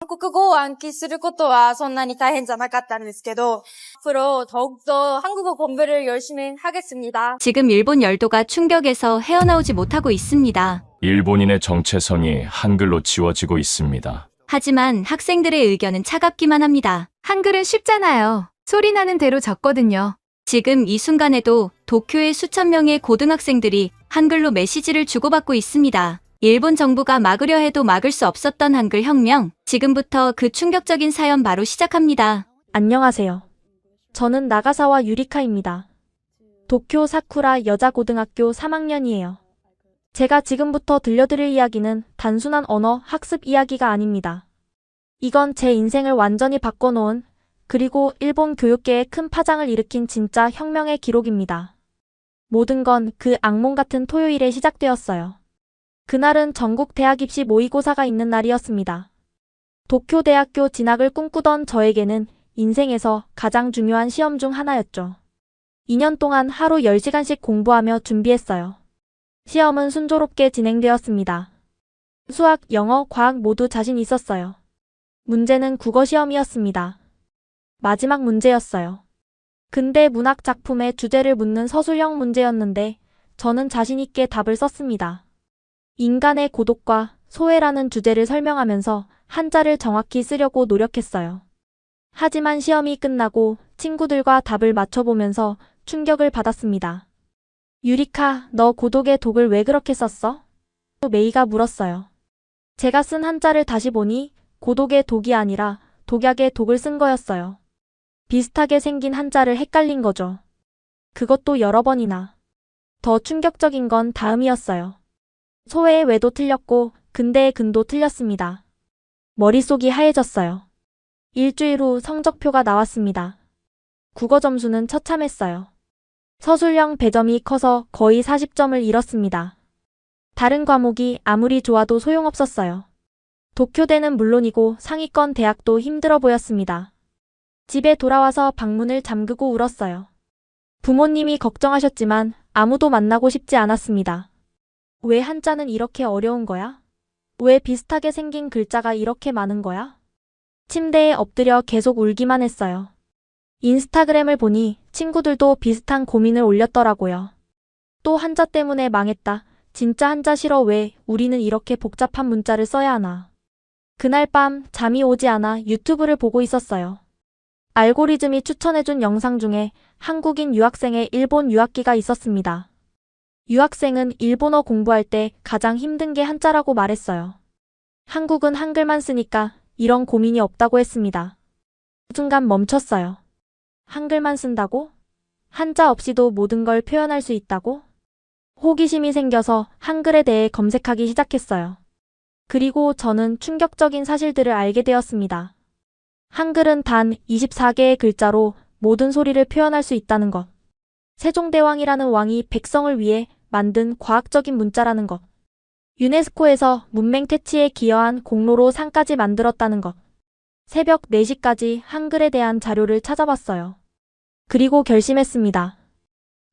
国語を暗記することはそんなに大変じゃなかったんですけど, 앞으로 더욱더 한국어 공부를 열심히 하겠습니다. 지금 일본 열도가 충격에서 헤어나오지 못하고 있습니다. 일본인의 정체성이 한글로 지워지고 있습니다. 하지만 학생들의 의견은 차갑기만 합니다. 한글은 쉽잖아요. 소리 나는 대로 적거든요. 지금 이 순간에도 도쿄의 수천 명의 고등학생들이 한글로 메시지를 주고받고 있습니다. 일본 정부가 막으려 해도 막을 수 없었던 한글 혁명, 지금부터 그 충격적인 사연 바로 시작합니다. 안녕하세요. 저는 나가사와 유리카입니다. 도쿄 사쿠라 여자고등학교 3학년이에요. 제가 지금부터 들려드릴 이야기는 단순한 언어 학습 이야기가 아닙니다. 이건 제 인생을 완전히 바꿔놓은, 그리고 일본 교육계에 큰 파장을 일으킨 진짜 혁명의 기록입니다. 모든 건 그 악몽 같은 토요일에 시작되었어요. 그날은 전국 대학 입시 모의고사가 있는 날이었습니다. 도쿄대학교 진학을 꿈꾸던 저에게는 인생에서 가장 중요한 시험 중 하나였죠. 2년 동안 하루 10시간씩 공부하며 준비했어요. 시험은 순조롭게 진행되었습니다. 수학, 영어, 과학 모두 자신 있었어요. 문제는 국어 시험이었습니다. 마지막 문제였어요. 근대 문학 작품의 주제를 묻는 서술형 문제였는데 저는 자신 있게 답을 썼습니다. 인간의 고독과 소외라는 주제를 설명하면서 한자를 정확히 쓰려고 노력했어요. 하지만 시험이 끝나고 친구들과 답을 맞춰보면서 충격을 받았습니다. 유리카, 너 고독의 독을 왜 그렇게 썼어? 메이가 물었어요. 제가 쓴 한자를 다시 보니 고독의 독이 아니라 독약의 독을 쓴 거였어요. 비슷하게 생긴 한자를 헷갈린 거죠. 그것도 여러 번이나. 더 충격적인 건 다음이었어요. 소외의 외도 틀렸고 근대의 근도 틀렸습니다. 머릿속이 하얘졌어요. 일주일 후 성적표가 나왔습니다. 국어 점수는 처참했어요. 서술형 배점이 커서 거의 40점을 잃었습니다. 다른 과목이 아무리 좋아도 소용없었어요. 도쿄대는 물론이고 상위권 대학도 힘들어 보였습니다. 집에 돌아와서 방문을 잠그고 울었어요. 부모님이 걱정하셨지만 아무도 만나고 싶지 않았습니다. 왜 한자는 이렇게 어려운 거야? 왜 비슷하게 생긴 글자가 이렇게 많은 거야? 침대에 엎드려 계속 울기만 했어요. 인스타그램을 보니 친구들도 비슷한 고민을 올렸더라고요. 또 한자 때문에 망했다. 진짜 한자 싫어. 왜 우리는 이렇게 복잡한 문자를 써야 하나. 그날 밤 잠이 오지 않아 유튜브를 보고 있었어요. 알고리즘이 추천해준 영상 중에 한국인 유학생의 일본 유학기가 있었습니다. 유학생은 일본어 공부할 때 가장 힘든 게 한자라고 말했어요. 한국은 한글만 쓰니까 이런 고민이 없다고 했습니다. 순간 멈췄어요. 한글만 쓴다고? 한자 없이도 모든 걸 표현할 수 있다고? 호기심이 생겨서 한글에 대해 검색하기 시작했어요. 그리고 저는 충격적인 사실들을 알게 되었습니다. 한글은 단 24개의 글자로 모든 소리를 표현할 수 있다는 것. 세종대왕이라는 왕이 백성을 위해 만든 과학적인 문자라는 것. 유네스코에서 문맹 퇴치에 기여한 공로로 상까지 만들었다는 것. 새벽 4시까지 한글에 대한 자료를 찾아봤어요. 그리고 결심했습니다.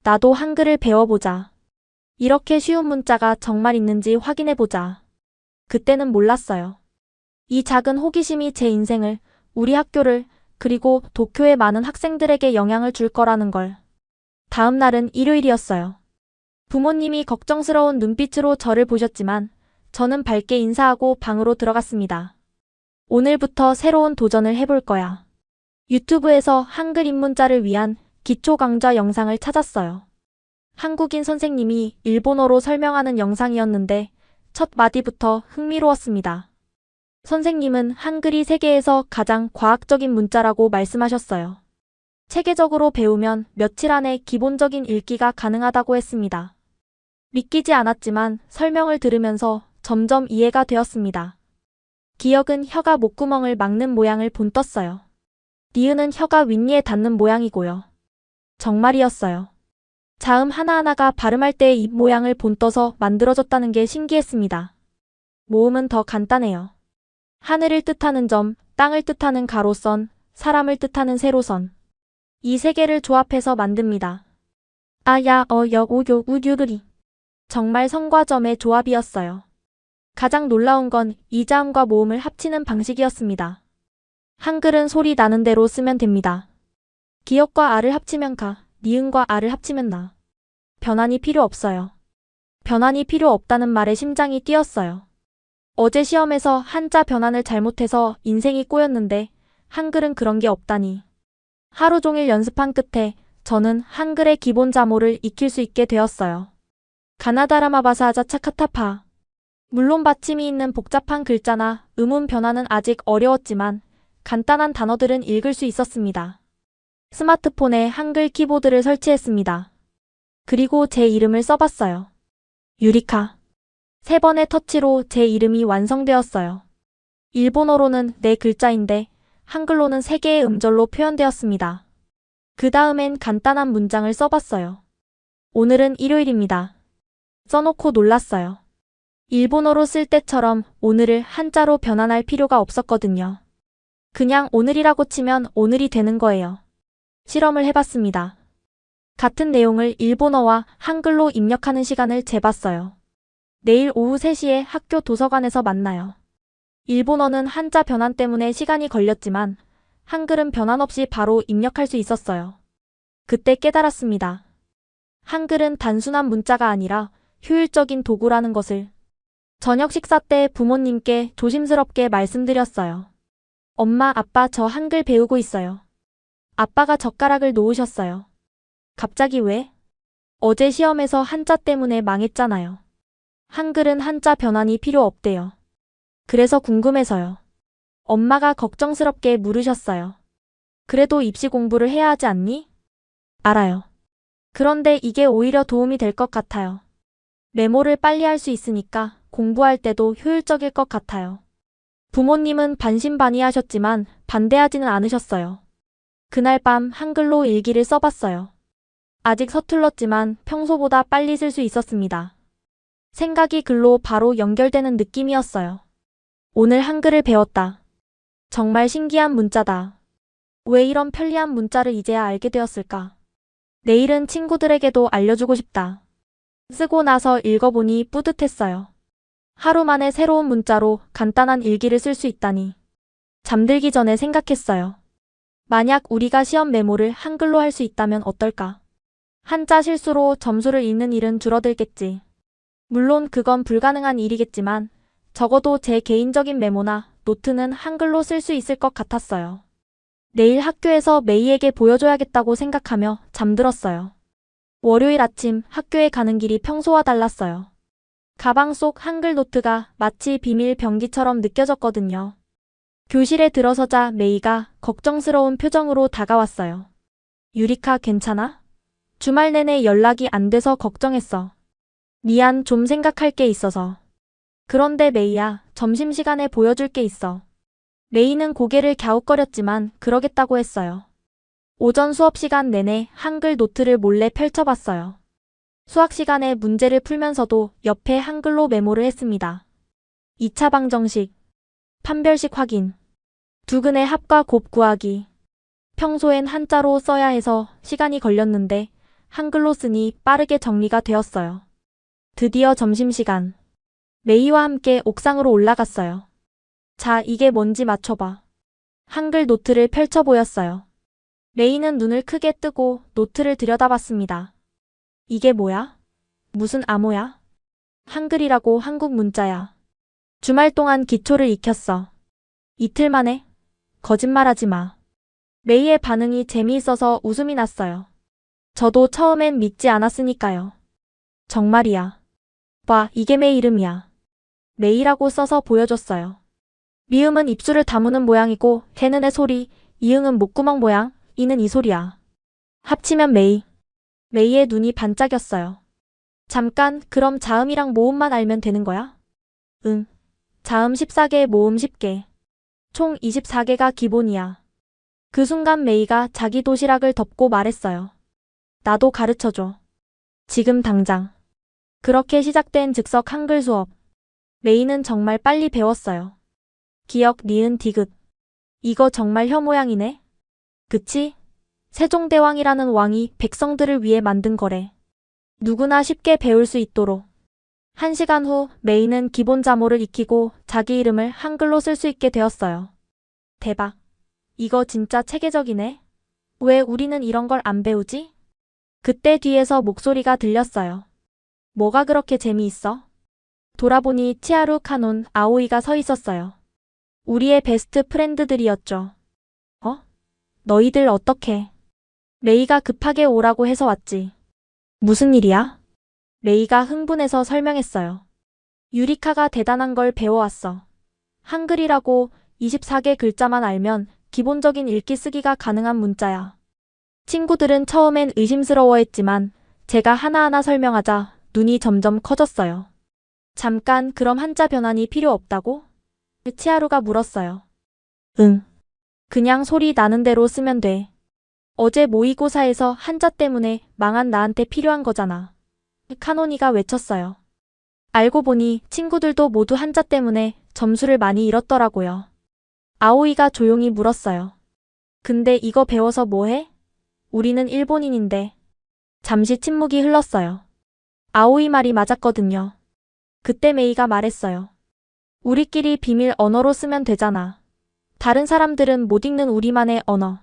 나도 한글을 배워보자. 이렇게 쉬운 문자가 정말 있는지 확인해보자. 그때는 몰랐어요. 이 작은 호기심이 제 인생을, 우리 학교를, 그리고 도쿄의 많은 학생들에게 영향을 줄 거라는 걸. 다음 날은 일요일이었어요. 부모님이 걱정스러운 눈빛으로 저를 보셨지만 저는 밝게 인사하고 방으로 들어갔습니다. 오늘부터 새로운 도전을 해볼 거야. 유튜브에서 한글 입문자를 위한 기초 강좌 영상을 찾았어요. 한국인 선생님이 일본어로 설명하는 영상이었는데 첫 마디부터 흥미로웠습니다. 선생님은 한글이 세계에서 가장 과학적인 문자라고 말씀하셨어요. 체계적으로 배우면 며칠 안에 기본적인 읽기가 가능하다고 했습니다. 믿기지 않았지만 설명을 들으면서 점점 이해가 되었습니다. 기역은 혀가 목구멍을 막는 모양을 본떴어요. 니은은 혀가 윗니에 닿는 모양이고요. 정말이었어요. 자음 하나하나가 발음할 때의 입 모양을 본떠서 만들어졌다는 게 신기했습니다. 모음은 더 간단해요. 하늘을 뜻하는 점, 땅을 뜻하는 가로선, 사람을 뜻하는 세로선. 이 세 개를 조합해서 만듭니다. 아, 야, 어, 여, 오, 요, 우, 유, 르리. 정말 선과 점의 조합이었어요. 가장 놀라운 건 이자음과 모음을 합치는 방식이었습니다. 한글은 소리 나는 대로 쓰면 됩니다. 기역과 아를 합치면 가, 니은과 아를 합치면 나. 변환이 필요 없어요. 변환이 필요 없다는 말에 심장이 뛰었어요. 어제 시험에서 한자 변환을 잘못해서 인생이 꼬였는데 한글은 그런 게 없다니. 하루 종일 연습한 끝에 저는 한글의 기본 자모를 익힐 수 있게 되었어요. 가나다라마바사하자 차카타파. 물론 받침이 있는 복잡한 글자나 음운 변화는 아직 어려웠지만 간단한 단어들은 읽을 수 있었습니다. 스마트폰에 한글 키보드를 설치했습니다. 그리고 제 이름을 써봤어요. 유리카. 3번의 터치로 제 이름이 완성되었어요. 일본어로는 4글자인데 한글로는 3개의 음절로 표현되었습니다. 그 다음엔 간단한 문장을 써봤어요. 오늘은 일요일입니다. 써놓고 놀랐어요. 일본어로 쓸 때처럼 오늘을 한자로 변환할 필요가 없었거든요. 그냥 오늘이라고 치면 오늘이 되는 거예요. 실험을 해봤습니다. 같은 내용을 일본어와 한글로 입력하는 시간을 재봤어요. 내일 오후 3시에 학교 도서관에서 만나요. 일본어는 한자 변환 때문에 시간이 걸렸지만 한글은 변환 없이 바로 입력할 수 있었어요. 그때 깨달았습니다. 한글은 단순한 문자가 아니라 효율적인 도구라는 것을. 저녁 식사 때 부모님께 조심스럽게 말씀드렸어요. 엄마, 아빠, 저 한글 배우고 있어요. 아빠가 젓가락을 놓으셨어요. 갑자기 왜? 어제 시험에서 한자 때문에 망했잖아요. 한글은 한자 변환이 필요 없대요. 그래서 궁금해서요. 엄마가 걱정스럽게 물으셨어요. 그래도 입시 공부를 해야 하지 않니? 알아요. 그런데 이게 오히려 도움이 될 것 같아요. 메모를 빨리 할 수 있으니까 공부할 때도 효율적일 것 같아요. 부모님은 반신반의하셨지만 반대하지는 않으셨어요. 그날 밤 한글로 일기를 써봤어요. 아직 서툴렀지만 평소보다 빨리 쓸 수 있었습니다. 생각이 글로 바로 연결되는 느낌이었어요. 오늘 한글을 배웠다. 정말 신기한 문자다. 왜 이런 편리한 문자를 이제야 알게 되었을까? 내일은 친구들에게도 알려주고 싶다. 쓰고 나서 읽어보니 뿌듯했어요. 하루 만에 새로운 문자로 간단한 일기를 쓸 수 있다니. 잠들기 전에 생각했어요. 만약 우리가 시험 메모를 한글로 할 수 있다면 어떨까? 한자 실수로 점수를 잃는 일은 줄어들겠지. 물론 그건 불가능한 일이겠지만 적어도 제 개인적인 메모나 노트는 한글로 쓸 수 있을 것 같았어요. 내일 학교에서 메이에게 보여줘야겠다고 생각하며 잠들었어요. 월요일 아침 학교에 가는 길이 평소와 달랐어요. 가방 속 한글 노트가 마치 비밀 병기처럼 느껴졌거든요. 교실에 들어서자 메이가 걱정스러운 표정으로 다가왔어요. 유리카 괜찮아? 주말 내내 연락이 안 돼서 걱정했어. 미안, 좀 생각할 게 있어서. 그런데 메이야, 점심시간에 보여줄 게 있어. 메이는 고개를 갸웃거렸지만 그러겠다고 했어요. 오전 수업 시간 내내 한글 노트를 몰래 펼쳐봤어요. 수학 시간에 문제를 풀면서도 옆에 한글로 메모를 했습니다. 2차 방정식, 판별식 확인, 두근의 합과 곱 구하기. 평소엔 한자로 써야 해서 시간이 걸렸는데 한글로 쓰니 빠르게 정리가 되었어요. 드디어 점심시간. 메이와 함께 옥상으로 올라갔어요. 자, 이게 뭔지 맞춰봐. 한글 노트를 펼쳐 보였어요. 메이는 눈을 크게 뜨고 노트를 들여다봤습니다. 이게 뭐야? 무슨 암호야? 한글이라고 한국 문자야. 주말 동안 기초를 익혔어. 이틀 만에? 거짓말하지 마. 메이의 반응이 재미있어서 웃음이 났어요. 저도 처음엔 믿지 않았으니까요. 정말이야. 봐, 이게 메이 이름이야. 메이라고 써서 보여줬어요. 미음은 입술을 다무는 모양이고 해는 의 소리, 이응은 목구멍 모양, 이는 이 소리야. 합치면 메이. 메이의 눈이 반짝였어요. 잠깐, 그럼 자음이랑 모음만 알면 되는 거야? 응. 자음 14개, 모음 10개. 총 24개가 기본이야. 그 순간 메이가 자기 도시락을 덮고 말했어요. 나도 가르쳐줘. 지금 당장. 그렇게 시작된 즉석 한글 수업. 메이는 정말 빨리 배웠어요. 기역, 니은, 디귿. 이거 정말 혀 모양이네? 그치? 세종대왕이라는 왕이 백성들을 위해 만든 거래. 누구나 쉽게 배울 수 있도록. 1시간 후 메이는 기본 자모를 익히고 자기 이름을 한글로 쓸 수 있게 되었어요. 대박. 이거 진짜 체계적이네. 왜 우리는 이런 걸 안 배우지? 그때 뒤에서 목소리가 들렸어요. 뭐가 그렇게 재미있어? 돌아보니 치하루, 카논, 아오이가 서 있었어요. 우리의 베스트 프렌드들이었죠. 너희들 어떡해? 메이가 급하게 오라고 해서 왔지. 무슨 일이야? 메이가 흥분해서 설명했어요. 유리카가 대단한 걸 배워왔어. 한글이라고 24개 글자만 알면 기본적인 읽기 쓰기가 가능한 문자야. 친구들은 처음엔 의심스러워했지만 제가 하나하나 설명하자 눈이 점점 커졌어요. 잠깐, 그럼 한자 변환이 필요 없다고? 치하루가 물었어요. 응. 그냥 소리 나는 대로 쓰면 돼. 어제 모의고사에서 한자 때문에 망한 나한테 필요한 거잖아. 카노니가 외쳤어요. 알고 보니 친구들도 모두 한자 때문에 점수를 많이 잃었더라고요. 아오이가 조용히 물었어요. 근데 이거 배워서 뭐해? 우리는 일본인인데. 잠시 침묵이 흘렀어요. 아오이 말이 맞았거든요. 그때 메이가 말했어요. 우리끼리 비밀 언어로 쓰면 되잖아. 다른 사람들은 못 읽는 우리만의 언어.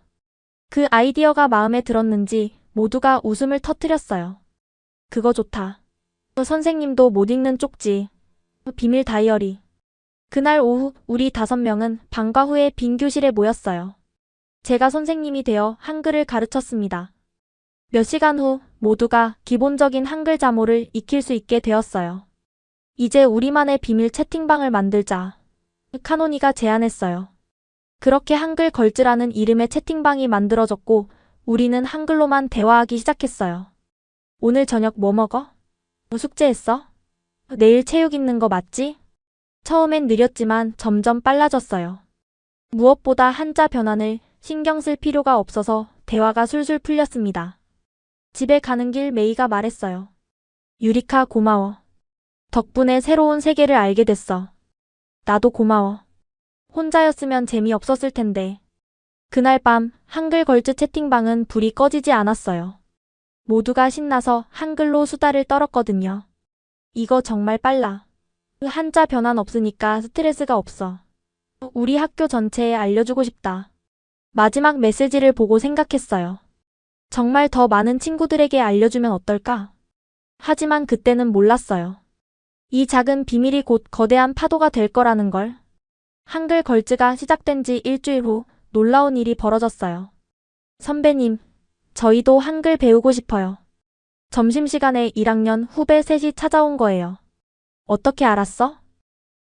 그 아이디어가 마음에 들었는지 모두가 웃음을 터뜨렸어요. 그거 좋다. 선생님도 못 읽는 쪽지. 비밀 다이어리. 그날 오후 우리 5명은 방과 후에 빈 교실에 모였어요. 제가 선생님이 되어 한글을 가르쳤습니다. 몇 시간 후 모두가 기본적인 한글 자모를 익힐 수 있게 되었어요. 이제 우리만의 비밀 채팅방을 만들자. 카노니가 제안했어요. 그렇게 한글 걸즈라는 이름의 채팅방이 만들어졌고 우리는 한글로만 대화하기 시작했어요. 오늘 저녁 뭐 먹어? 숙제했어? 내일 체육 있는 거 맞지? 처음엔 느렸지만 점점 빨라졌어요. 무엇보다 한자 변환을 신경 쓸 필요가 없어서 대화가 술술 풀렸습니다. 집에 가는 길 메이가 말했어요. 유리카 고마워. 덕분에 새로운 세계를 알게 됐어. 나도 고마워. 혼자였으면 재미없었을 텐데. 그날 밤 한글 걸즈 채팅방은 불이 꺼지지 않았어요. 모두가 신나서 한글로 수다를 떨었거든요. 이거 정말 빨라. 한자 변환 없으니까 스트레스가 없어. 우리 학교 전체에 알려주고 싶다. 마지막 메시지를 보고 생각했어요. 정말 더 많은 친구들에게 알려주면 어떨까? 하지만 그때는 몰랐어요. 이 작은 비밀이 곧 거대한 파도가 될 거라는 걸. 한글 걸즈가 시작된 지 일주일 후 놀라운 일이 벌어졌어요. 선배님, 저희도 한글 배우고 싶어요. 점심시간에 1학년 후배 셋이 찾아온 거예요. 어떻게 알았어?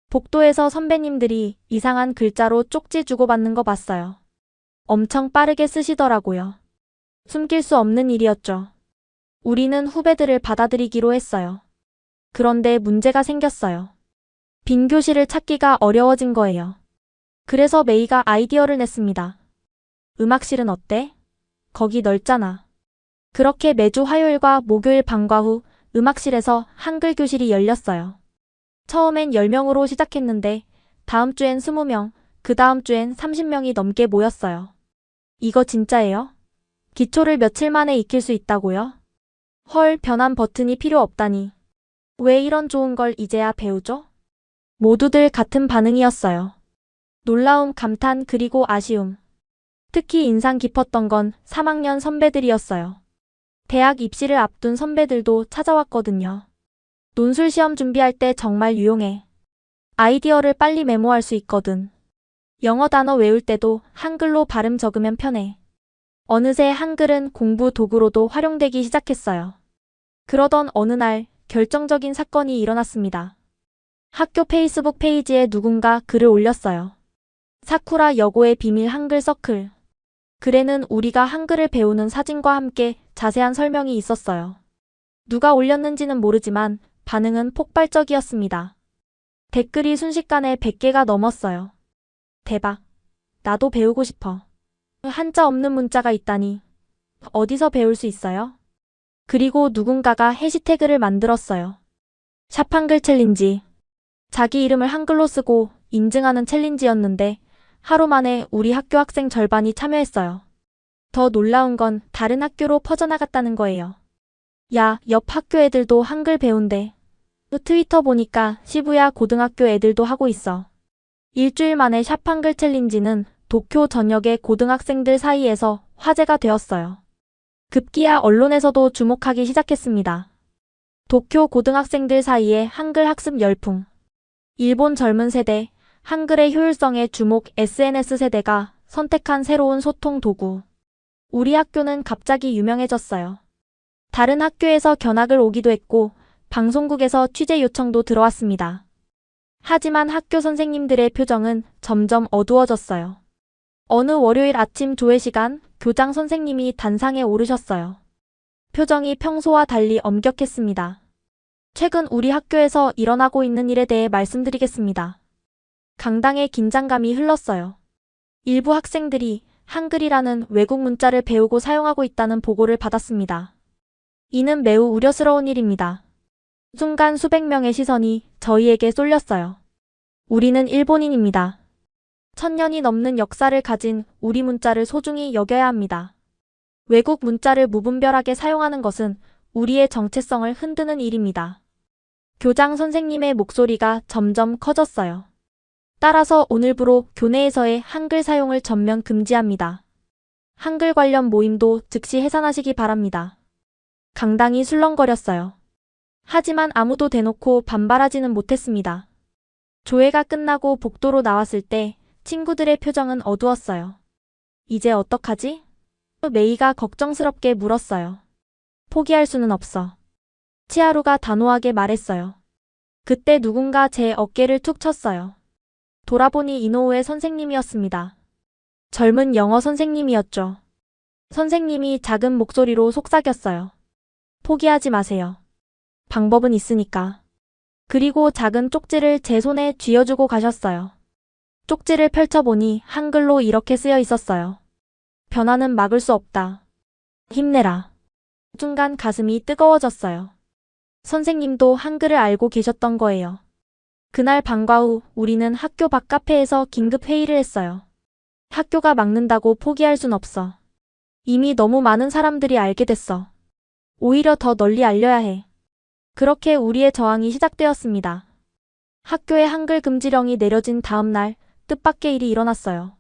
복도에서 선배님들이 이상한 글자로 쪽지 주고받는 거 봤어요. 엄청 빠르게 쓰시더라고요. 숨길 수 없는 일이었죠. 우리는 후배들을 받아들이기로 했어요. 그런데 문제가 생겼어요. 빈 교실을 찾기가 어려워진 거예요. 그래서 메이가 아이디어를 냈습니다. 음악실은 어때? 거기 넓잖아. 그렇게 매주 화요일과 목요일 방과 후 음악실에서 한글 교실이 열렸어요. 처음엔 10명으로 시작했는데 다음 주엔 20명, 그 다음 주엔 30명이 넘게 모였어요. 이거 진짜예요? 기초를 며칠 만에 익힐 수 있다고요? 헐, 변환 버튼이 필요 없다니. 왜 이런 좋은 걸 이제야 배우죠? 모두들 같은 반응이었어요. 놀라움, 감탄, 그리고 아쉬움. 특히 인상 깊었던 건 3학년 선배들이었어요. 대학 입시를 앞둔 선배들도 찾아왔거든요. 논술 시험 준비할 때 정말 유용해. 아이디어를 빨리 메모할 수 있거든. 영어 단어 외울 때도 한글로 발음 적으면 편해. 어느새 한글은 공부 도구로도 활용되기 시작했어요. 그러던 어느 날 결정적인 사건이 일어났습니다. 학교 페이스북 페이지에 누군가 글을 올렸어요. 사쿠라 여고의 비밀 한글 서클. 글에는 우리가 한글을 배우는 사진과 함께 자세한 설명이 있었어요. 누가 올렸는지는 모르지만 반응은 폭발적이었습니다. 댓글이 순식간에 100개가 넘었어요. 대박. 나도 배우고 싶어. 한자 없는 문자가 있다니. 어디서 배울 수 있어요? 그리고 누군가가 해시태그를 만들었어요. 샵 한글 챌린지. 자기 이름을 한글로 쓰고 인증하는 챌린지였는데 하루 만에 우리 학교 학생 절반이 참여했어요. 더 놀라운 건 다른 학교로 퍼져나갔다는 거예요. 야, 옆 학교 애들도 한글 배운대. 트위터 보니까 시부야 고등학교 애들도 하고 있어. 일주일 만에 샵 한글 챌린지는 도쿄 전역의 고등학생들 사이에서 화제가 되었어요. 급기야 언론에서도 주목하기 시작했습니다. 도쿄 고등학생들 사이에 한글 학습 열풍. 일본 젊은 세대, 한글의 효율성에 주목 SNS 세대가 선택한 새로운 소통 도구. 우리 학교는 갑자기 유명해졌어요. 다른 학교에서 견학을 오기도 했고 방송국에서 취재 요청도 들어왔습니다. 하지만 학교 선생님들의 표정은 점점 어두워졌어요. 어느 월요일 아침 조회 시간 교장 선생님이 단상에 오르셨어요. 표정이 평소와 달리 엄격했습니다. 최근 우리 학교에서 일어나고 있는 일에 대해 말씀드리겠습니다. 강당에 긴장감이 흘렀어요. 일부 학생들이 한글이라는 외국 문자를 배우고 사용하고 있다는 보고를 받았습니다. 이는 매우 우려스러운 일입니다. 순간 수백 명의 시선이 저희에게 쏠렸어요. 우리는 일본인입니다. 1000년이 넘는 역사를 가진 우리 문자를 소중히 여겨야 합니다. 외국 문자를 무분별하게 사용하는 것은 우리의 정체성을 흔드는 일입니다. 교장 선생님의 목소리가 점점 커졌어요. 따라서 오늘부로 교내에서의 한글 사용을 전면 금지합니다. 한글 관련 모임도 즉시 해산하시기 바랍니다. 강당이 술렁거렸어요. 하지만 아무도 대놓고 반발하지는 못했습니다. 조회가 끝나고 복도로 나왔을 때 친구들의 표정은 어두웠어요. 이제 어떡하지? 메이가 걱정스럽게 물었어요. 포기할 수는 없어. 치하루가 단호하게 말했어요. 그때 누군가 제 어깨를 툭 쳤어요. 돌아보니 이노우의 선생님이었습니다. 젊은 영어 선생님이었죠. 선생님이 작은 목소리로 속삭였어요. 포기하지 마세요. 방법은 있으니까. 그리고 작은 쪽지를 제 손에 쥐어주고 가셨어요. 쪽지를 펼쳐보니 한글로 이렇게 쓰여 있었어요. 변화는 막을 수 없다. 힘내라. 순간 가슴이 뜨거워졌어요. 선생님도 한글을 알고 계셨던 거예요. 그날 방과 후 우리는 학교 밖 카페에서 긴급 회의를 했어요. 학교가 막는다고 포기할 순 없어. 이미 너무 많은 사람들이 알게 됐어. 오히려 더 널리 알려야 해. 그렇게 우리의 저항이 시작되었습니다. 학교에 한글 금지령이 내려진 다음 날 뜻밖의 일이 일어났어요.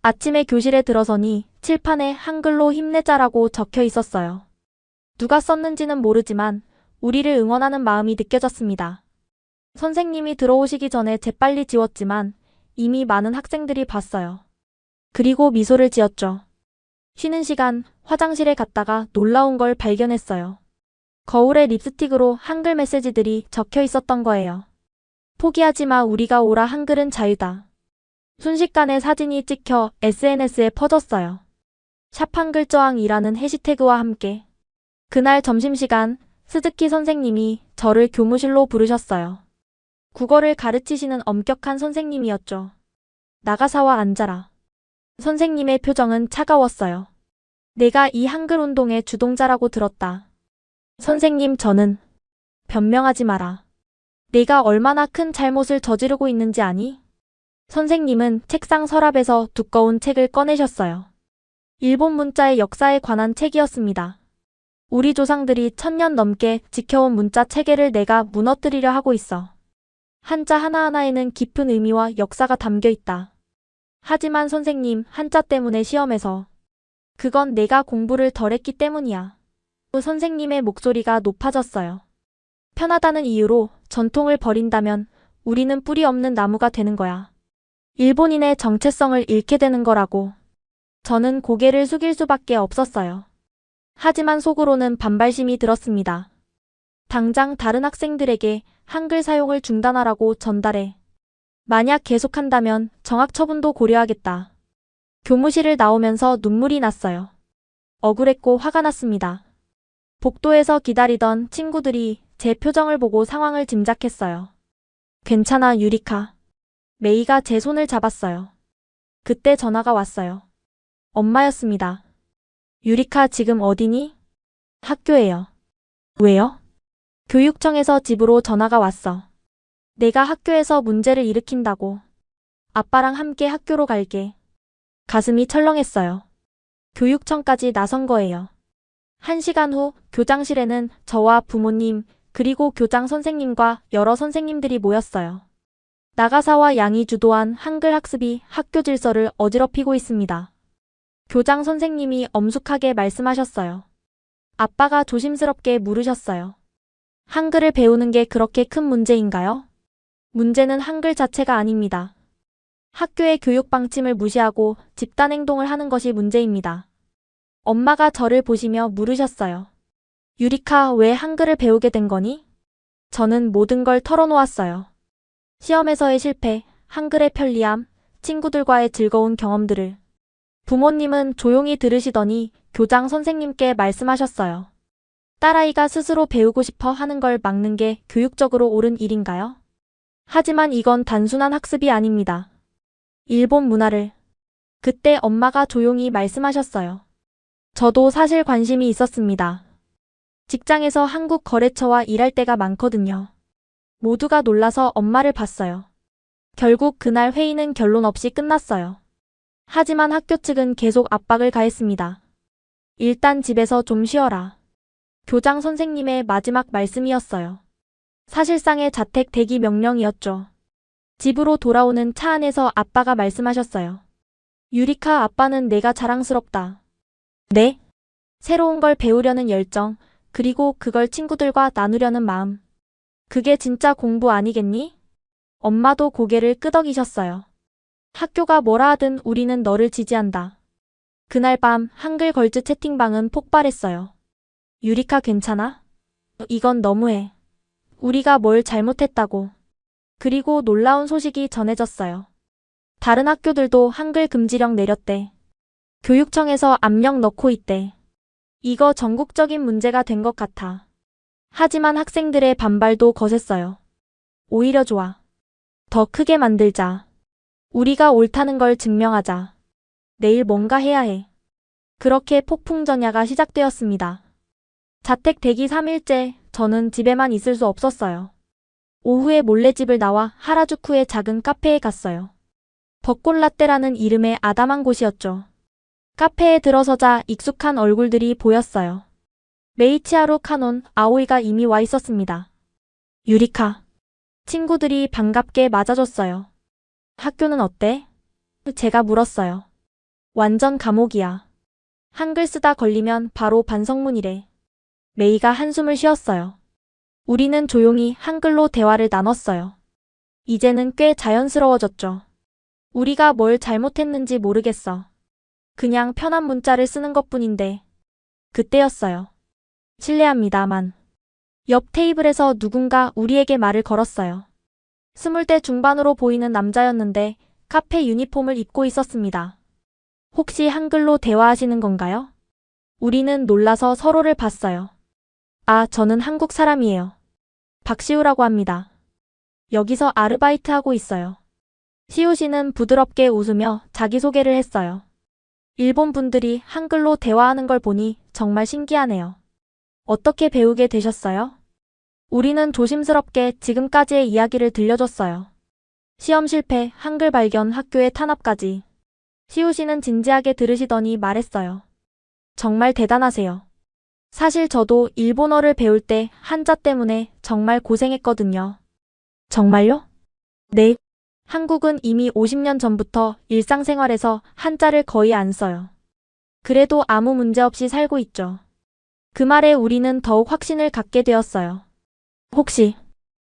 아침에 교실에 들어서니 칠판에 한글로 힘내자라고 적혀 있었어요. 누가 썼는지는 모르지만 우리를 응원하는 마음이 느껴졌습니다. 선생님이 들어오시기 전에 재빨리 지웠지만 이미 많은 학생들이 봤어요. 그리고 미소를 지었죠. 쉬는 시간 화장실에 갔다가 놀라운 걸 발견했어요. 거울에 립스틱으로 한글 메시지들이 적혀 있었던 거예요. 포기하지 마, 우리가 오라, 한글은 자유다. 순식간에 사진이 찍혀 SNS에 퍼졌어요. 샵 한글 저항이라는 해시태그와 함께. 그날 점심시간 스즈키 선생님이 저를 교무실로 부르셨어요. 국어를 가르치시는 엄격한 선생님이었죠. 나가사와 앉아라. 선생님의 표정은 차가웠어요. 내가 이 한글 운동의 주동자라고 들었다. 선생님, 저는 변명하지 마라. 내가 얼마나 큰 잘못을 저지르고 있는지 아니? 선생님은 책상 서랍에서 두꺼운 책을 꺼내셨어요. 일본 문자의 역사에 관한 책이었습니다. 우리 조상들이 1000년 넘게 지켜온 문자 체계를 내가 무너뜨리려 하고 있어. 한자 하나하나에는 깊은 의미와 역사가 담겨 있다. 하지만 선생님, 한자 때문에 시험에서. 그건 내가 공부를 덜 했기 때문이야. 선생님의 목소리가 높아졌어요. 편하다는 이유로 전통을 버린다면 우리는 뿌리 없는 나무가 되는 거야. 일본인의 정체성을 잃게 되는 거라고. 저는 고개를 숙일 수밖에 없었어요. 하지만 속으로는 반발심이 들었습니다. 당장 다른 학생들에게 한글 사용을 중단하라고 전달해. 만약 계속한다면 정학 처분도 고려하겠다. 교무실을 나오면서 눈물이 났어요. 억울했고 화가 났습니다. 복도에서 기다리던 친구들이 제 표정을 보고 상황을 짐작했어요. 괜찮아, 유리카. 메이가 제 손을 잡았어요. 그때 전화가 왔어요. 엄마였습니다. 유리카, 지금 어디니? 학교에요. 왜요? 교육청에서 집으로 전화가 왔어. 내가 학교에서 문제를 일으킨다고. 아빠랑 함께 학교로 갈게. 가슴이 철렁했어요. 교육청까지 나선 거예요. 1시간 후 교장실에는 저와 부모님, 그리고 교장 선생님과 여러 선생님들이 모였어요. 나가사와 양이 주도한 한글 학습이 학교 질서를 어지럽히고 있습니다. 교장 선생님이 엄숙하게 말씀하셨어요. 아빠가 조심스럽게 물으셨어요. 한글을 배우는 게 그렇게 큰 문제인가요? 문제는 한글 자체가 아닙니다. 학교의 교육 방침을 무시하고 집단 행동을 하는 것이 문제입니다. 엄마가 저를 보시며 물으셨어요. 유리카, 왜 한글을 배우게 된 거니? 저는 모든 걸 털어놓았어요. 시험에서의 실패, 한글의 편리함, 친구들과의 즐거운 경험들을. 부모님은 조용히 들으시더니 교장 선생님께 말씀하셨어요. 딸아이가 스스로 배우고 싶어 하는 걸 막는 게 교육적으로 옳은 일인가요? 하지만 이건 단순한 학습이 아닙니다. 일본 문화를. 그때 엄마가 조용히 말씀하셨어요. 저도 사실 관심이 있었습니다. 직장에서 한국 거래처와 일할 때가 많거든요. 모두가 놀라서 엄마를 봤어요. 결국 그날 회의는 결론 없이 끝났어요. 하지만 학교 측은 계속 압박을 가했습니다. 일단 집에서 좀 쉬어라. 교장 선생님의 마지막 말씀이었어요. 사실상의 자택 대기 명령이었죠. 집으로 돌아오는 차 안에서 아빠가 말씀하셨어요. 유리카, 아빠는 내가 자랑스럽다. 네? 새로운 걸 배우려는 열정, 그리고 그걸 친구들과 나누려는 마음. 그게 진짜 공부 아니겠니? 엄마도 고개를 끄덕이셨어요. 학교가 뭐라 하든 우리는 너를 지지한다. 그날 밤 한글 걸즈 채팅방은 폭발했어요. 유리카, 괜찮아? 이건 너무해. 우리가 뭘 잘못했다고. 그리고 놀라운 소식이 전해졌어요. 다른 학교들도 한글 금지령 내렸대. 교육청에서 압력 넣고 있대. 이거 전국적인 문제가 된 것 같아. 하지만 학생들의 반발도 거셌어요. 오히려 좋아. 더 크게 만들자. 우리가 옳다는 걸 증명하자. 내일 뭔가 해야 해. 그렇게 폭풍전야가 시작되었습니다. 자택 대기 3일째 저는 집에만 있을 수 없었어요. 오후에 몰래 집을 나와 하라주쿠의 작은 카페에 갔어요. 벚꽃라떼라는 이름의 아담한 곳이었죠. 카페에 들어서자 익숙한 얼굴들이 보였어요. 메이치하루, 카논, 아오이가 이미 와 있었습니다. 유리카. 친구들이 반갑게 맞아줬어요. 학교는 어때? 제가 물었어요. 완전 감옥이야. 한글 쓰다 걸리면 바로 반성문이래. 메이가 한숨을 쉬었어요. 우리는 조용히 한글로 대화를 나눴어요. 이제는 꽤 자연스러워졌죠. 우리가 뭘 잘못했는지 모르겠어. 그냥 편한 문자를 쓰는 것뿐인데. 그때였어요. 실례합니다만. 옆 테이블에서 누군가 우리에게 말을 걸었어요. 20대 중반으로 보이는 남자였는데 카페 유니폼을 입고 있었습니다. 혹시 한글로 대화하시는 건가요? 우리는 놀라서 서로를 봤어요. 아, 저는 한국 사람이에요. 박시우라고 합니다. 여기서 아르바이트하고 있어요. 시우 씨는 부드럽게 웃으며 자기소개를 했어요. 일본 분들이 한글로 대화하는 걸 보니 정말 신기하네요. 어떻게 배우게 되셨어요? 우리는 조심스럽게 지금까지의 이야기를 들려줬어요. 시험 실패, 한글 발견, 학교의 탄압까지. 시우 씨는 진지하게 들으시더니 말했어요. 정말 대단하세요. 사실 저도 일본어를 배울 때 한자 때문에 정말 고생했거든요. 정말요? 네. 한국은 이미 50년 전부터 일상생활에서 한자를 거의 안 써요. 그래도 아무 문제 없이 살고 있죠. 그 말에 우리는 더욱 확신을 갖게 되었어요. 혹시,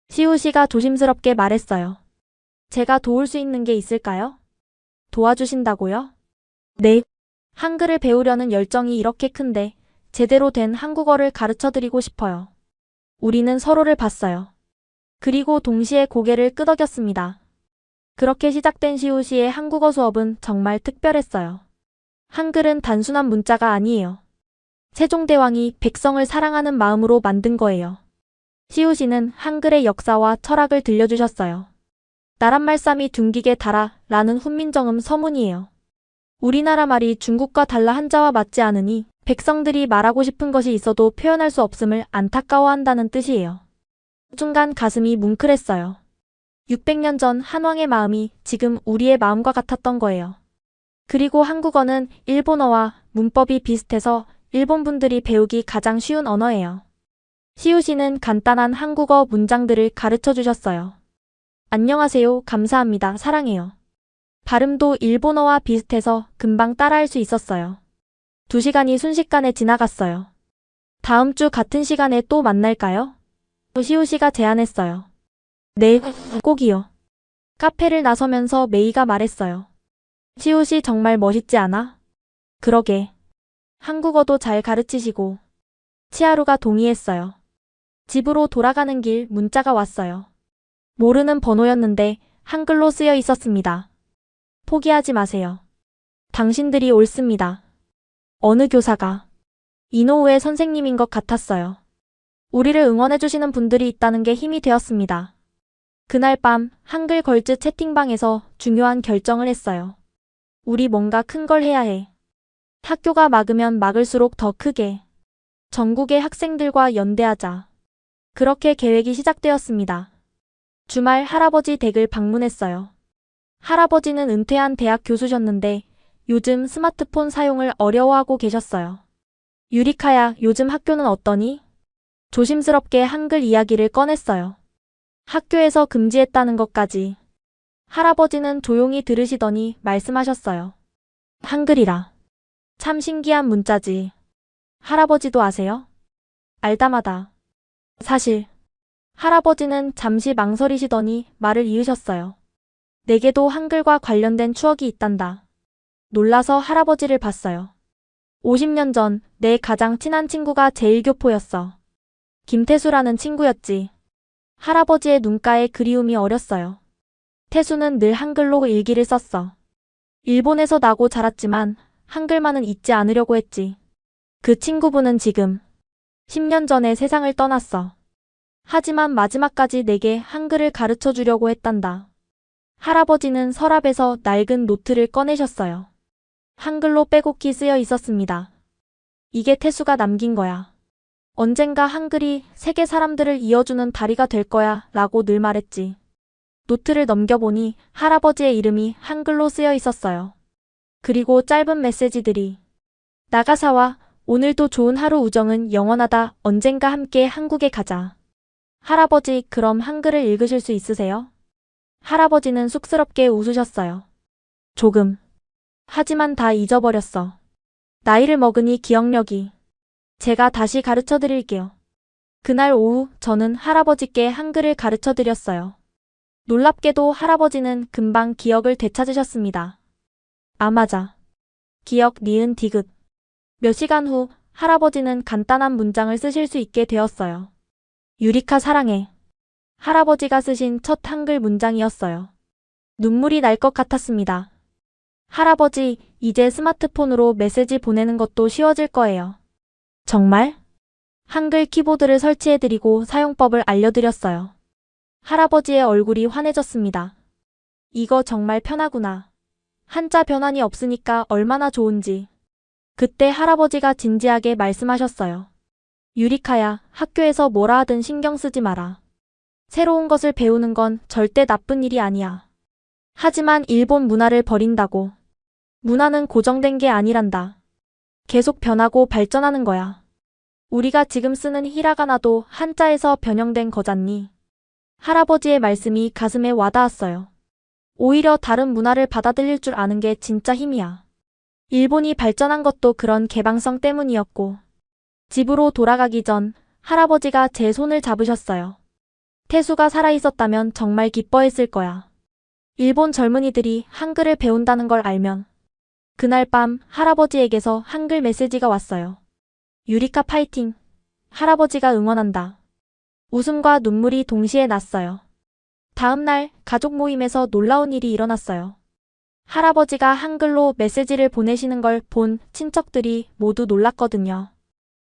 시우 씨가 조심스럽게 말했어요. 제가 도울 수 있는 게 있을까요? 도와주신다고요? 네. 한글을 배우려는 열정이 이렇게 큰데 제대로 된 한국어를 가르쳐드리고 싶어요. 우리는 서로를 봤어요. 그리고 동시에 고개를 끄덕였습니다. 그렇게 시작된 시우 씨의 한국어 수업은 정말 특별했어요. 한글은 단순한 문자가 아니에요. 세종대왕이 백성을 사랑하는 마음으로 만든 거예요. 시우 씨는 한글의 역사와 철학을 들려주셨어요. 나랏말싸미 둥기게 달아 라는 훈민정음 서문이에요. 우리나라 말이 중국과 달라 한자와 맞지 않으니 백성들이 말하고 싶은 것이 있어도 표현할 수 없음을 안타까워한다는 뜻이에요. 순간 가슴이 뭉클했어요. 600년 전 한왕의 마음이 지금 우리의 마음과 같았던 거예요. 그리고 한국어는 일본어와 문법이 비슷해서 일본 분들이 배우기 가장 쉬운 언어예요. 시우 씨는 간단한 한국어 문장들을 가르쳐 주셨어요. 안녕하세요, 감사합니다, 사랑해요. 발음도 일본어와 비슷해서 금방 따라할 수 있었어요. 2시간이 순식간에 지나갔어요. 다음 주 같은 시간에 또 만날까요? 시우 씨가 제안했어요. 네, 꼭이요. 카페를 나서면서 메이가 말했어요. 시우 씨 정말 멋있지 않아? 그러게. 한국어도 잘 가르치시고. 치하루가 동의했어요. 집으로 돌아가는 길 문자가 왔어요. 모르는 번호였는데 한글로 쓰여 있었습니다. 포기하지 마세요. 당신들이 옳습니다. 어느 교사가 이노우의 선생님인 것 같았어요. 우리를 응원해주시는 분들이 있다는 게 힘이 되었습니다. 그날 밤 한글 걸즈 채팅방에서 중요한 결정을 했어요. 우리 뭔가 큰 걸 해야 해. 학교가 막으면 막을수록 더 크게. 전국의 학생들과 연대하자. 그렇게 계획이 시작되었습니다. 주말 할아버지 댁을 방문했어요. 할아버지는 은퇴한 대학 교수셨는데 요즘 스마트폰 사용을 어려워하고 계셨어요. 유리카야, 요즘 학교는 어떠니? 조심스럽게 한글 이야기를 꺼냈어요. 학교에서 금지했다는 것까지. 할아버지는 조용히 들으시더니 말씀하셨어요. 한글이라. 참 신기한 문자지. 할아버지도 아세요? 알다마다. 사실. 할아버지는 잠시 망설이시더니 말을 이으셨어요. 내게도 한글과 관련된 추억이 있단다. 놀라서 할아버지를 봤어요. 50년 전 내 가장 친한 친구가 제1교포였어. 김태수라는 친구였지. 할아버지의 눈가에 그리움이 어렸어요. 태수는 늘 한글로 일기를 썼어. 일본에서 나고 자랐지만 한글만은 잊지 않으려고 했지. 그 친구분은 지금 10년 전에 세상을 떠났어. 하지만 마지막까지 내게 한글을 가르쳐 주려고 했단다. 할아버지는 서랍에서 낡은 노트를 꺼내셨어요. 한글로 빼곡히 쓰여 있었습니다. 이게 태수가 남긴 거야. 언젠가 한글이 세계 사람들을 이어주는 다리가 될 거야 라고 늘 말했지. 노트를 넘겨보니 할아버지의 이름이 한글로 쓰여 있었어요. 그리고 짧은 메시지들이. 나가사와 오늘도 좋은 하루 우정은 영원하다. 언젠가 함께 한국에 가자. 할아버지, 그럼 한글을 읽으실 수 있으세요? 할아버지는 쑥스럽게 웃으셨어요. 조금. 하지만 다 잊어버렸어. 나이를 먹으니 기억력이. 제가 다시 가르쳐 드릴게요. 그날 오후 저는 할아버지께 한글을 가르쳐 드렸어요. 놀랍게도 할아버지는 금방 기억을 되찾으셨습니다. 아, 맞아. 기억, 니은, 디귿. 몇 시간 후 할아버지는 간단한 문장을 쓰실 수 있게 되었어요. 유리카 사랑해. 할아버지가 쓰신 첫 한글 문장이었어요. 눈물이 날 것 같았습니다. 할아버지, 이제 스마트폰으로 메시지 보내는 것도 쉬워질 거예요. 정말? 한글 키보드를 설치해드리고 사용법을 알려드렸어요. 할아버지의 얼굴이 환해졌습니다. 이거 정말 편하구나. 한자 변환이 없으니까 얼마나 좋은지. 그때 할아버지가 진지하게 말씀하셨어요. 유리카야, 학교에서 뭐라 하든 신경 쓰지 마라. 새로운 것을 배우는 건 절대 나쁜 일이 아니야. 하지만 일본 문화를 버린다고. 문화는 고정된 게 아니란다. 계속 변하고 발전하는 거야. 우리가 지금 쓰는 히라가나도 한자에서 변형된 거잖니. 할아버지의 말씀이 가슴에 와닿았어요. 오히려 다른 문화를 받아들일 줄 아는 게 진짜 힘이야. 일본이 발전한 것도 그런 개방성 때문이었고. 집으로 돌아가기 전 할아버지가 제 손을 잡으셨어요. 태수가 살아있었다면 정말 기뻐했을 거야. 일본 젊은이들이 한글을 배운다는 걸 알면. 그날 밤 할아버지에게서 한글 메시지가 왔어요. 유리카 파이팅. 할아버지가 응원한다. 웃음과 눈물이 동시에 났어요. 다음 날 가족 모임에서 놀라운 일이 일어났어요. 할아버지가 한글로 메시지를 보내시는 걸 본 친척들이 모두 놀랐거든요.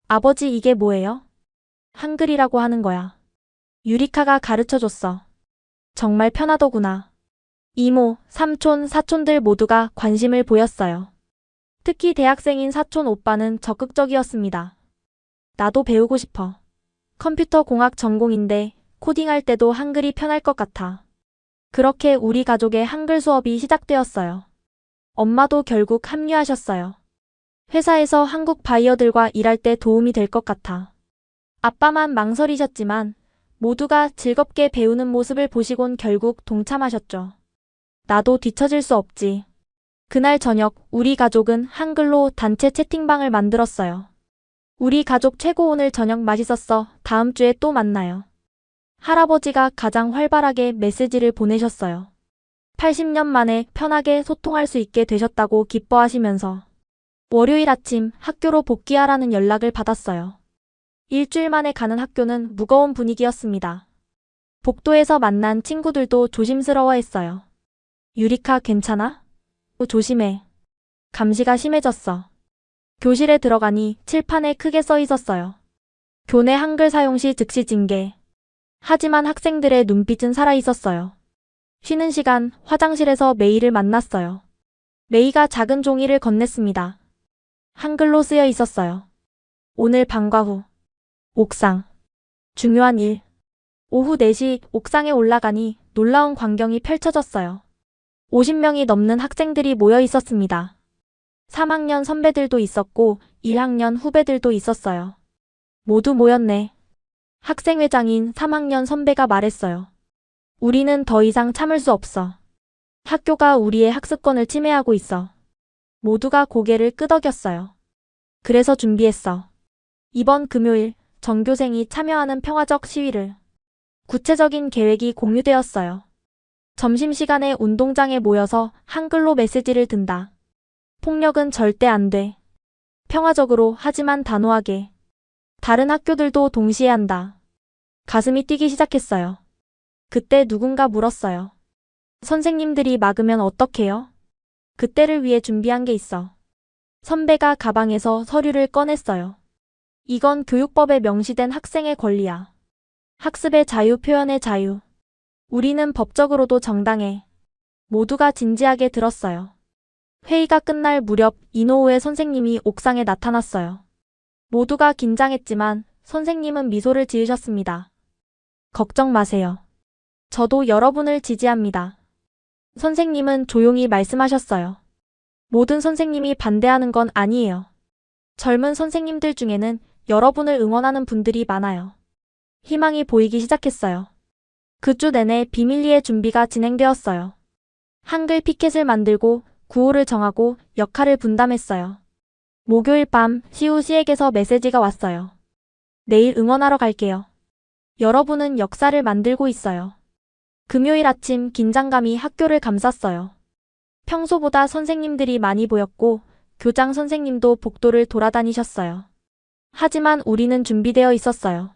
아버지, 이게 뭐예요? 한글이라고 하는 거야. 유리카가 가르쳐줬어. 정말 편하더구나. 이모, 삼촌, 사촌들 모두가 관심을 보였어요. 특히 대학생인 사촌 오빠는 적극적이었습니다. 나도 배우고 싶어. 컴퓨터 공학 전공인데 코딩할 때도 한글이 편할 것 같아. 그렇게 우리 가족의 한글 수업이 시작되었어요. 엄마도 결국 합류하셨어요. 회사에서 한국 바이어들과 일할 때 도움이 될 것 같아. 아빠만 망설이셨지만 모두가 즐겁게 배우는 모습을 보시곤 결국 동참하셨죠. 나도 뒤처질 수 없지. 그날 저녁 우리 가족은 한글로 단체 채팅방을 만들었어요. 우리 가족 최고 오늘 저녁 맛있었어. 다음 주에 또 만나요. 할아버지가 가장 활발하게 메시지를 보내셨어요. 80년 만에 편하게 소통할 수 있게 되셨다고 기뻐하시면서 월요일 아침 학교로 복귀하라는 연락을 받았어요. 일주일 만에 가는 학교는 무거운 분위기였습니다. 복도에서 만난 친구들도 조심스러워했어요. 유리카 괜찮아? 조심해. 감시가 심해졌어. 교실에 들어가니 칠판에 크게 써 있었어요. 교내 한글 사용 시 즉시 징계. 하지만 학생들의 눈빛은 살아있었어요. 쉬는 시간 화장실에서 메이를 만났어요. 메이가 작은 종이를 건넸습니다. 한글로 쓰여 있었어요. 오늘 방과 후. 옥상. 중요한 일. 오후 4시 옥상에 올라가니 놀라운 광경이 펼쳐졌어요. 50명이 넘는 학생들이 모여 있었습니다. 3학년 선배들도 있었고 1학년 후배들도 있었어요. 모두 모였네. 학생회장인 3학년 선배가 말했어요. 우리는 더 이상 참을 수 없어. 학교가 우리의 학습권을 침해하고 있어. 모두가 고개를 끄덕였어요. 그래서 준비했어. 이번 금요일 전교생이 참여하는 평화적 시위를. 구체적인 계획이 공유되었어요. 점심시간에 운동장에 모여서 한글로 메시지를 든다. 폭력은 절대 안 돼. 평화적으로 하지만 단호하게. 다른 학교들도 동시에 한다. 가슴이 뛰기 시작했어요. 그때 누군가 물었어요. 선생님들이 막으면 어떡해요? 그때를 위해 준비한 게 있어. 선배가 가방에서 서류를 꺼냈어요. 이건 교육법에 명시된 학생의 권리야. 학습의 자유, 표현의 자유. 우리는 법적으로도 정당해. 모두가 진지하게 들었어요. 회의가 끝날 무렵 이노우의 선생님이 옥상에 나타났어요. 모두가 긴장했지만 선생님은 미소를 지으셨습니다. 걱정 마세요. 저도 여러분을 지지합니다. 선생님은 조용히 말씀하셨어요. 모든 선생님이 반대하는 건 아니에요. 젊은 선생님들 중에는 여러분을 응원하는 분들이 많아요. 희망이 보이기 시작했어요. 그 주 내내 비밀리에 준비가 진행되었어요. 한글 피켓을 만들고 구호를 정하고 역할을 분담했어요. 목요일 밤 시우 씨에게서 메시지가 왔어요. 내일 응원하러 갈게요. 여러분은 역사를 만들고 있어요. 금요일 아침 긴장감이 학교를 감쌌어요. 평소보다 선생님들이 많이 보였고 교장 선생님도 복도를 돌아다니셨어요. 하지만 우리는 준비되어 있었어요.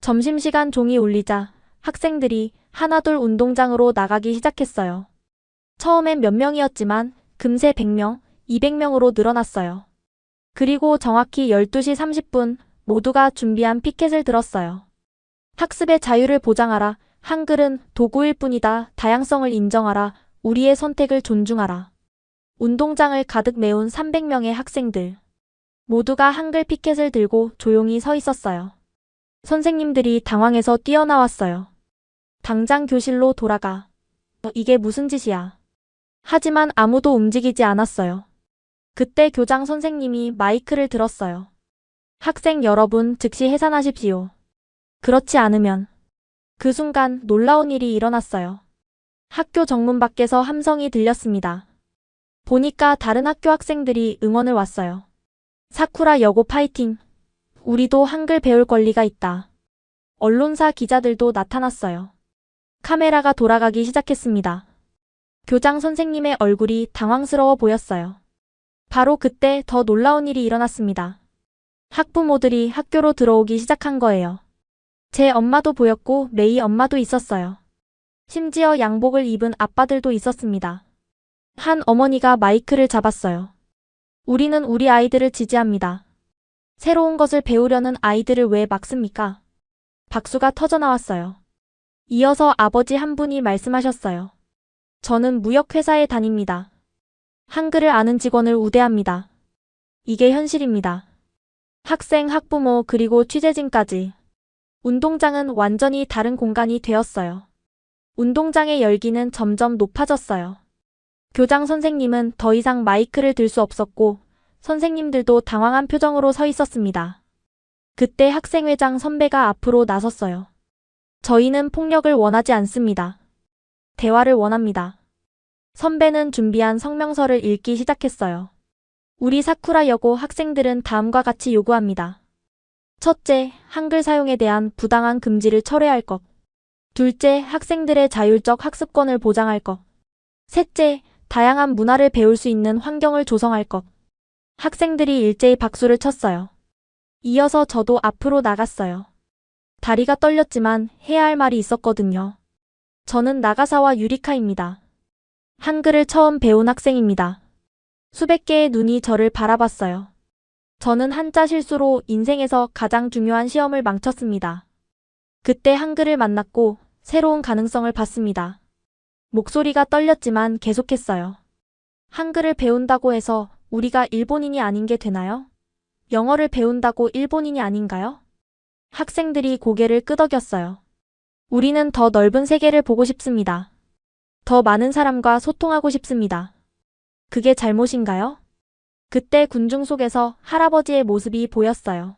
점심시간 종이 울리자 학생들이 하나둘 운동장으로 나가기 시작했어요. 처음엔 몇 명이었지만 금세 100명, 200명으로 늘어났어요. 그리고 정확히 12시 30분 모두가 준비한 피켓을 들었어요. 학습의 자유를 보장하라. 한글은 도구일 뿐이다. 다양성을 인정하라. 우리의 선택을 존중하라. 운동장을 가득 메운 300명의 학생들. 모두가 한글 피켓을 들고 조용히 서 있었어요. 선생님들이 당황해서 뛰어나왔어요. 당장 교실로 돌아가. 이게 무슨 짓이야. 하지만 아무도 움직이지 않았어요. 그때 교장 선생님이 마이크를 들었어요. 학생 여러분, 즉시 해산하십시오. 그렇지 않으면. 그 순간 놀라운 일이 일어났어요. 학교 정문 밖에서 함성이 들렸습니다. 보니까 다른 학교 학생들이 응원을 왔어요. 사쿠라 여고 파이팅! 우리도 한글 배울 권리가 있다. 언론사 기자들도 나타났어요. 카메라가 돌아가기 시작했습니다. 교장 선생님의 얼굴이 당황스러워 보였어요. 바로 그때 더 놀라운 일이 일어났습니다. 학부모들이 학교로 들어오기 시작한 거예요. 제 엄마도 보였고 메이 엄마도 있었어요. 심지어 양복을 입은 아빠들도 있었습니다. 한 어머니가 마이크를 잡았어요. 우리는 우리 아이들을 지지합니다. 새로운 것을 배우려는 아이들을 왜 막습니까? 박수가 터져나왔어요. 이어서 아버지 한 분이 말씀하셨어요. 저는 무역회사에 다닙니다. 한글을 아는 직원을 우대합니다. 이게 현실입니다. 학생, 학부모 그리고 취재진까지. 운동장은 완전히 다른 공간이 되었어요. 운동장의 열기는 점점 높아졌어요. 교장 선생님은 더 이상 마이크를 들 수 없었고 선생님들도 당황한 표정으로 서 있었습니다. 그때 학생회장 선배가 앞으로 나섰어요. 저희는 폭력을 원하지 않습니다. 대화를 원합니다. 선배는 준비한 성명서를 읽기 시작했어요. 우리 사쿠라 여고 학생들은 다음과 같이 요구합니다. 첫째, 한글 사용에 대한 부당한 금지를 철회할 것. 둘째, 학생들의 자율적 학습권을 보장할 것. 셋째, 다양한 문화를 배울 수 있는 환경을 조성할 것. 학생들이 일제히 박수를 쳤어요. 이어서 저도 앞으로 나갔어요. 다리가 떨렸지만 해야 할 말이 있었거든요. 저는 나가사와 유리카입니다. 한글을 처음 배운 학생입니다. 수백 개의 눈이 저를 바라봤어요. 저는 한자 실수로 인생에서 가장 중요한 시험을 망쳤습니다. 그때 한글을 만났고 새로운 가능성을 봤습니다. 목소리가 떨렸지만 계속했어요. 한글을 배운다고 해서 우리가 일본인이 아닌 게 되나요? 영어를 배운다고 일본인이 아닌가요? 학생들이 고개를 끄덕였어요. 우리는 더 넓은 세계를 보고 싶습니다. 더 많은 사람과 소통하고 싶습니다. 그게 잘못인가요? 그때 군중 속에서 할아버지의 모습이 보였어요.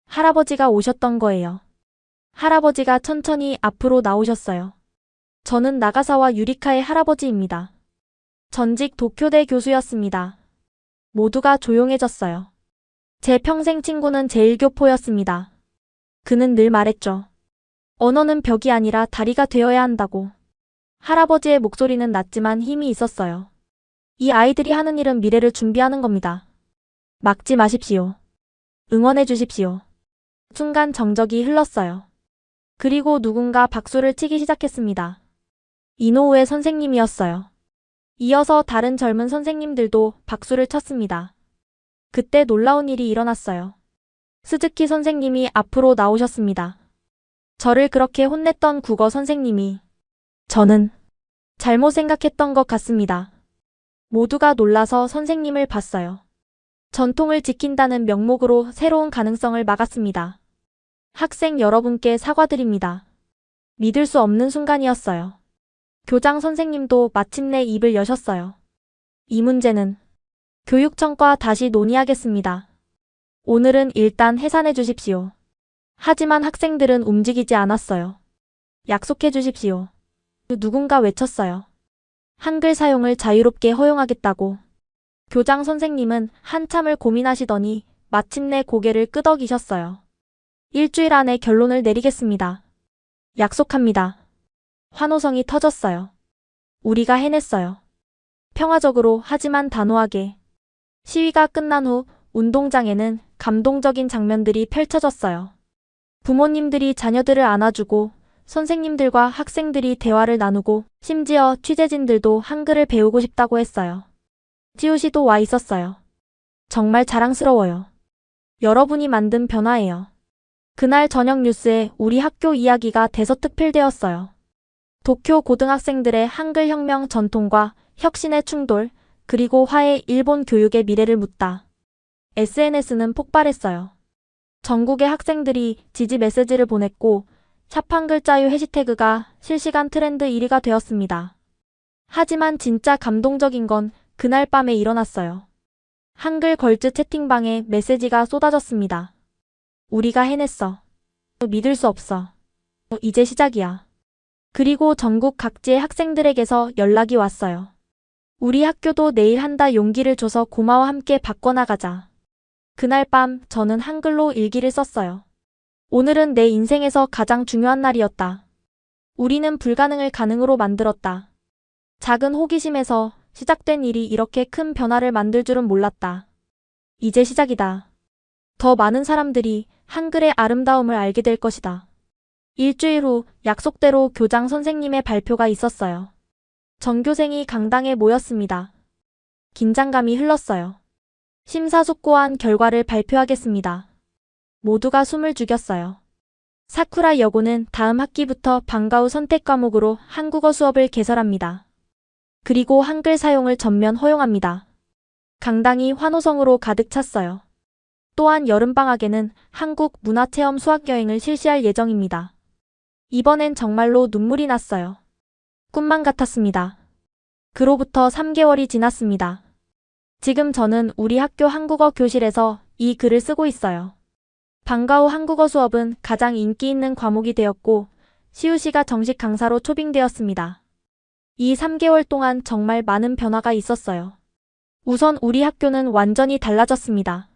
할아버지가 오셨던 거예요. 할아버지가 천천히 앞으로 나오셨어요. 저는 나가사와 유리카의 할아버지입니다. 전직 도쿄대 교수였습니다. 모두가 조용해졌어요. 제 평생 친구는 제1교포였습니다. 그는 늘 말했죠. 언어는 벽이 아니라 다리가 되어야 한다고. 할아버지의 목소리는 낮지만 힘이 있었어요. 이 아이들이 하는 일은 미래를 준비하는 겁니다. 막지 마십시오. 응원해 주십시오. 순간 정적이 흘렀어요. 그리고 누군가 박수를 치기 시작했습니다. 이노우에 선생님이었어요. 이어서 다른 젊은 선생님들도 박수를 쳤습니다. 그때 놀라운 일이 일어났어요. 스즈키 선생님이 앞으로 나오셨습니다. 저를 그렇게 혼냈던 국어 선생님이 저는 잘못 생각했던 것 같습니다. 모두가 놀라서 선생님을 봤어요. 전통을 지킨다는 명목으로 새로운 가능성을 막았습니다. 학생 여러분께 사과드립니다. 믿을 수 없는 순간이었어요. 교장 선생님도 마침내 입을 여셨어요. 이 문제는 교육청과 다시 논의하겠습니다. 오늘은 일단 해산해 주십시오. 하지만 학생들은 움직이지 않았어요. 약속해 주십시오. 누군가 외쳤어요. 한글 사용을 자유롭게 허용하겠다고. 교장 선생님은 한참을 고민하시더니 마침내 고개를 끄덕이셨어요. 일주일 안에 결론을 내리겠습니다. 약속합니다. 환호성이 터졌어요. 우리가 해냈어요. 평화적으로 하지만 단호하게. 시위가 끝난 후 운동장에는 감동적인 장면들이 펼쳐졌어요. 부모님들이 자녀들을 안아주고 선생님들과 학생들이 대화를 나누고 심지어 취재진들도 한글을 배우고 싶다고 했어요. 지우씨도 와 있었어요. 정말 자랑스러워요. 여러분이 만든 변화예요. 그날 저녁 뉴스에 우리 학교 이야기가 대서특필되었어요. 도쿄 고등학생들의 한글 혁명 전통과 혁신의 충돌, 그리고 화해 일본 교육의 미래를 묻다. SNS는 폭발했어요. 전국의 학생들이 지지 메시지를 보냈고 샵한글 자유 해시태그가 실시간 트렌드 1위가 되었습니다. 하지만 진짜 감동적인 건 그날 밤에 일어났어요. 한글 걸즈 채팅방에 메시지가 쏟아졌습니다. 우리가 해냈어. 믿을 수 없어. 이제 시작이야. 그리고 전국 각지의 학생들에게서 연락이 왔어요. 우리 학교도 내일 한다 용기를 줘서 고마워 함께 바꿔나가자. 그날 밤 저는 한글로 일기를 썼어요. 오늘은 내 인생에서 가장 중요한 날이었다. 우리는 불가능을 가능으로 만들었다. 작은 호기심에서 시작된 일이 이렇게 큰 변화를 만들 줄은 몰랐다. 이제 시작이다. 더 많은 사람들이 한글의 아름다움을 알게 될 것이다. 일주일 후 약속대로 교장 선생님의 발표가 있었어요. 전교생이 강당에 모였습니다. 긴장감이 흘렀어요. 심사숙고한 결과를 발표하겠습니다. 모두가 숨을 죽였어요. 사쿠라 여고는 다음 학기부터 방과 후 선택 과목으로 한국어 수업을 개설합니다. 그리고 한글 사용을 전면 허용합니다. 강당이 환호성으로 가득 찼어요. 또한 여름방학에는 한국 문화체험 수학여행을 실시할 예정입니다. 이번엔 정말로 눈물이 났어요. 꿈만 같았습니다. 그로부터 3개월이 지났습니다. 지금 저는 우리 학교 한국어 교실에서 이 글을 쓰고 있어요. 방과 후 한국어 수업은 가장 인기 있는 과목이 되었고 시우 씨가 정식 강사로 초빙되었습니다. 이 3개월 동안 정말 많은 변화가 있었어요. 우선 우리 학교는 완전히 달라졌습니다.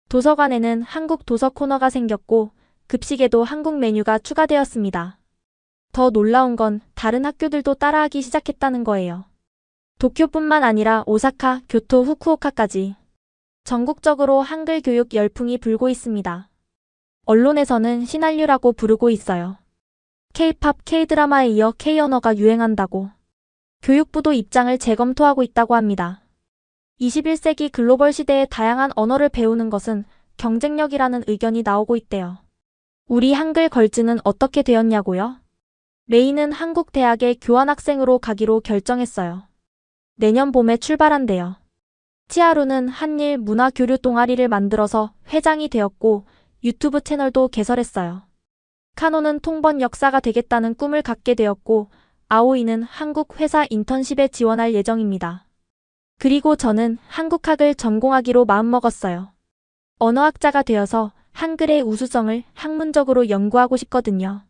도서관에는 한국 도서 코너가 생겼고 급식에도 한국 메뉴가 추가되었습니다. 더 놀라운 건 다른 학교들도 따라하기 시작했다는 거예요. 도쿄뿐만 아니라 오사카, 교토, 후쿠오카까지 전국적으로 한글 교육 열풍이 불고 있습니다. 언론에서는 신한류라고 부르고 있어요. K-팝, K-드라마에 이어 K-언어가 유행한다고. 교육부도 입장을 재검토하고 있다고 합니다. 21세기 글로벌 시대에 다양한 언어를 배우는 것은 경쟁력이라는 의견이 나오고 있대요. 우리 한글 걸즈는 어떻게 되었냐고요? 레이는 한국 대학에 교환학생으로 가기로 결정했어요. 내년 봄에 출발한대요. 치아루는 한일 문화교류 동아리를 만들어서 회장이 되었고 유튜브 채널도 개설했어요. 카노는 통번 역사가 되겠다는 꿈을 갖게 되었고 아오이는 한국 회사 인턴십에 지원할 예정입니다. 그리고 저는 한국학을 전공하기로 마음먹었어요. 언어학자가 되어서 한글의 우수성을 학문적으로 연구하고 싶거든요.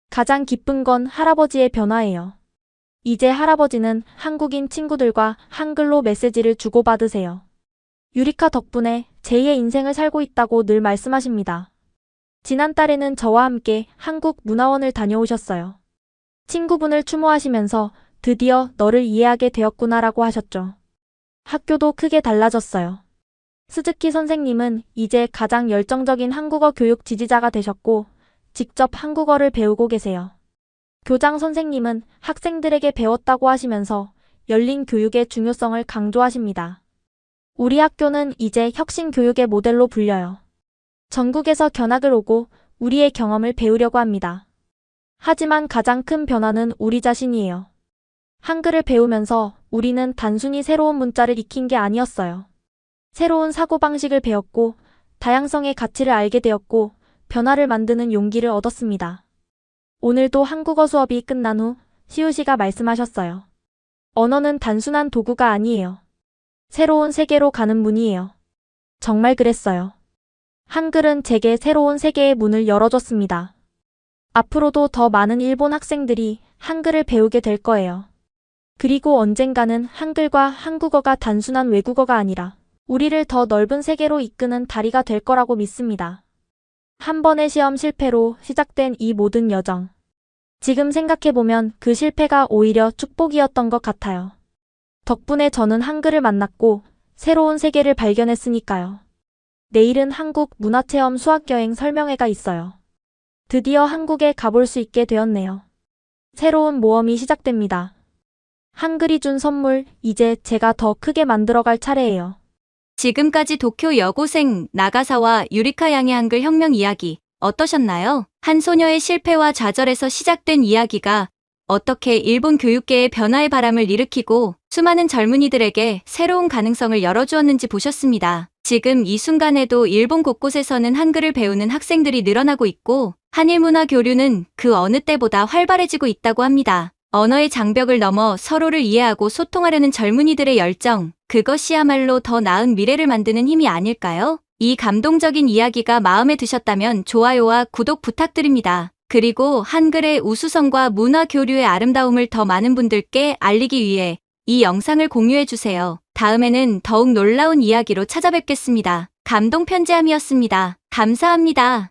가장 기쁜 건 할아버지의 변화예요. 이제 할아버지는 한국인 친구들과 한글로 메시지를 주고받으세요. 유리카 덕분에 제2의 인생을 살고 있다고 늘 말씀하십니다. 지난달에는 저와 함께 한국 문화원을 다녀오셨어요. 친구분을 추모하시면서 드디어 너를 이해하게 되었구나라고 하셨죠. 학교도 크게 달라졌어요. 스즈키 선생님은 이제 가장 열정적인 한국어 교육 지지자가 되셨고 직접 한국어를 배우고 계세요. 교장 선생님은 학생들에게 배웠다고 하시면서 열린 교육의 중요성을 강조하십니다. 우리 학교는 이제 혁신 교육의 모델로 불려요. 전국에서 견학을 오고 우리의 경험을 배우려고 합니다. 하지만 가장 큰 변화는 우리 자신이에요. 한글을 배우면서 우리는 단순히 새로운 문자를 익힌 게 아니었어요. 새로운 사고방식을 배웠고 다양성의 가치를 알게 되었고 변화를 만드는 용기를 얻었습니다. 오늘도 한국어 수업이 끝난 후 시우 씨가 말씀하셨어요. 언어는 단순한 도구가 아니에요. 새로운 세계로 가는 문이에요. 정말 그랬어요. 한글은 제게 새로운 세계의 문을 열어줬습니다. 앞으로도 더 많은 일본 학생들이 한글을 배우게 될 거예요. 그리고 언젠가는 한글과 한국어가 단순한 외국어가 아니라 우리를 더 넓은 세계로 이끄는 다리가 될 거라고 믿습니다. 한 번의 시험 실패로 시작된 이 모든 여정. 지금 생각해보면 그 실패가 오히려 축복이었던 것 같아요. 덕분에 저는 한글을 만났고 새로운 세계를 발견했으니까요. 내일은 한국 문화체험 수학여행 설명회가 있어요. 드디어 한국에 가볼 수 있게 되었네요. 새로운 모험이 시작됩니다. 한글이 준 선물, 이제 제가 더 크게 만들어갈 차례예요. 지금까지 도쿄 여고생 나가사와 유리카 양의 한글 혁명 이야기 어떠셨나요? 한 소녀의 실패와 좌절에서 시작된 이야기가 어떻게 일본 교육계의 변화의 바람을 일으키고 수많은 젊은이들에게 새로운 가능성을 열어주었는지 보셨습니다. 지금 이 순간에도 일본 곳곳에서는 한글을 배우는 학생들이 늘어나고 있고 한일 문화 교류는 그 어느 때보다 활발해지고 있다고 합니다. 언어의 장벽을 넘어 서로를 이해하고 소통하려는 젊은이들의 열정, 그것이야말로 더 나은 미래를 만드는 힘이 아닐까요? 이 감동적인 이야기가 마음에 드셨다면 좋아요와 구독 부탁드립니다. 그리고 한글의 우수성과 문화 교류의 아름다움을 더 많은 분들께 알리기 위해 이 영상을 공유해주세요. 다음에는 더욱 놀라운 이야기로 찾아뵙겠습니다. 감동 편지함이었습니다. 감사합니다.